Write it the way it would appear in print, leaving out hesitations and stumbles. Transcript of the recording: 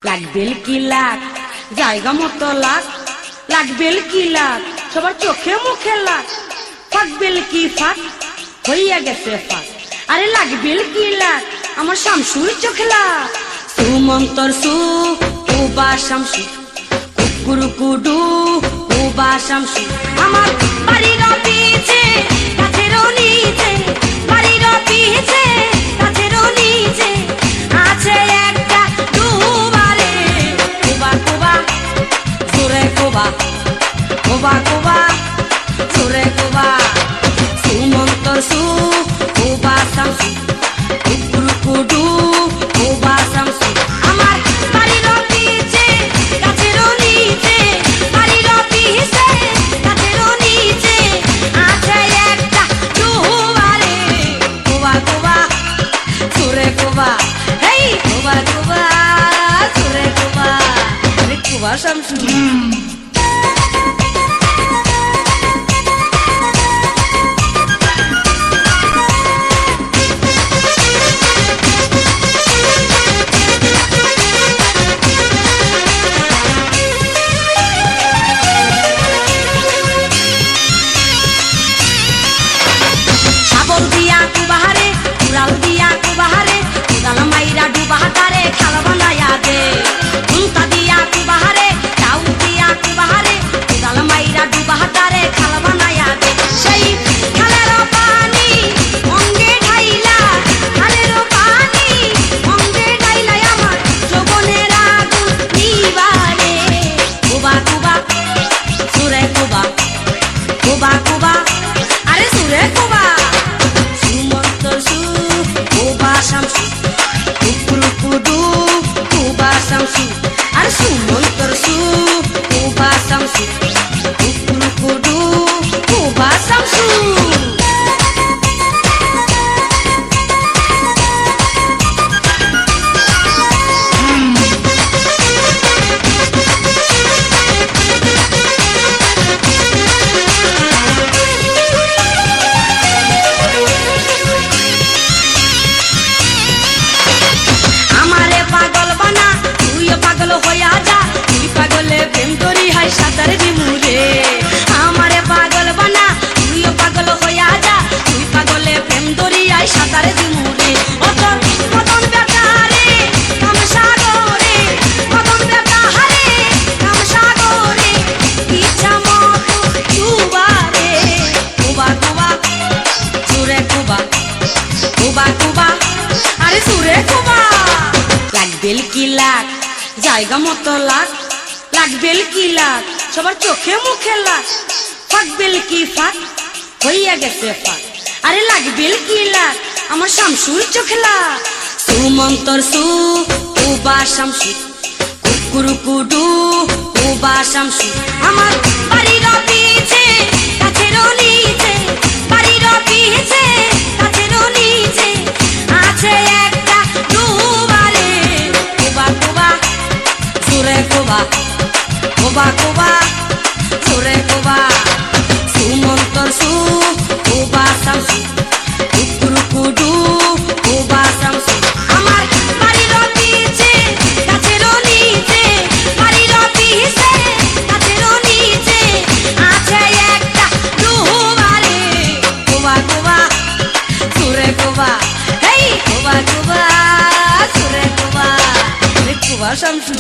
লাগবেল কি লাখ জায়গা মতো লাখ লাগবেল কি লাখ সবার চোখে মুখে লাখ ফাঁকবেল কি ফাঁক হইয়া গেছে ফাঁক আরে লাগবেল কি লাখ আমার শামসুর চোখে লাখ সুমন্তর সু উবা শামসু কুকুর কুডু উবা শামসু আমার বাড়ির পিছে কাছেরও নিচে বাড়ির পিছে কাছেরও নিচে আছে একটা ডুবারে কুবা কুবা জোরে কুবা কুবা কুবা জোরে কুবা সুমন্তর সু উবা শামসু কুকুর কুডু উবা শামসু আমার বাড়ির পিছে কাছেরও নিচে বাড়ির পিছে কাছেরও নিচে আছে একটা ডুবারে কুবা কুবা জোরে কুবা হেই কুবা কুবা জোরে কুবা রে কুবা শামসু সাবল দিয়া কুবাহারে উড়াল দিয়া কুবাহারে উড়াল মাইরা ডুবাহারে খাল বানায়া দে উন্তা দিয়া কুবাহারে চাউল দিয়া কুবাহারে উড়াল মাইরা ডুবাহারে খাল বানায়া দে সেই খালের পানি অঙ্গে ঢাইলা খালের পানি অঙ্গে ঢাইলা আমার যৌবনের আগুন নিবারে কুবা কুবা সুরে কুবা কুবা কুবা আরে সুরে কুবা সুমন্তর সু কুবা শামসু কুকুর কুডু কুবা শামসু আর সুমন্তর সু কুবা শামসু কুকুর কুডু কুবা শামসু আমারে পাগল বানা তুইও পাগল হইয়া যা তুই পাগলে প্রেম করি হাই সাঁতার দিমুরে আমারে পাগল বানা তুইও পাগল হইয়া যা তুই পাগলে প্রেম করি হাই সাঁতার দিমুরে অতন মদন বেটারে কাম সাগরে মদন বেটারে কাম সাগরে ইচ্ছা মতো ডুবারে কুবা কুবা সুরে কুবা কুবা কুবা আরে সুরে কুবা লাগবেল কি লাখ জায়গা মতো লাখ লাগবেল কি লাখ সবার চোখে মুখে লাখ ফাঁকবেল কি ফাঁক হইয়া গেছে ফাঁক আরে লাগবেল কি লাখ আমার শামসুর চোখে লাখ সুমন্তর সু উবা শামসু কুকুর কুডু উবা শামসু আমার বাড়ির পিছে কাছেরও নিচে বাড়ির পিছে কাছেরও নিচে আছে একটা ডুবারে কুবা কুবা জোরে কুবা কুবা কুবা জোরে কুবা সুমন্তর সু কুবা শামসু কুকুর কুডু কুবা শামসু আমার বাড়ির পিছে কাছেরও নিচে বাড়ির পিছে কাছেরও নিচে আছে একটা ডুবারে কুবা কুবা জোরে কুবা হেই কুবা কুবা জোরে কুবা রে কুবা শামসু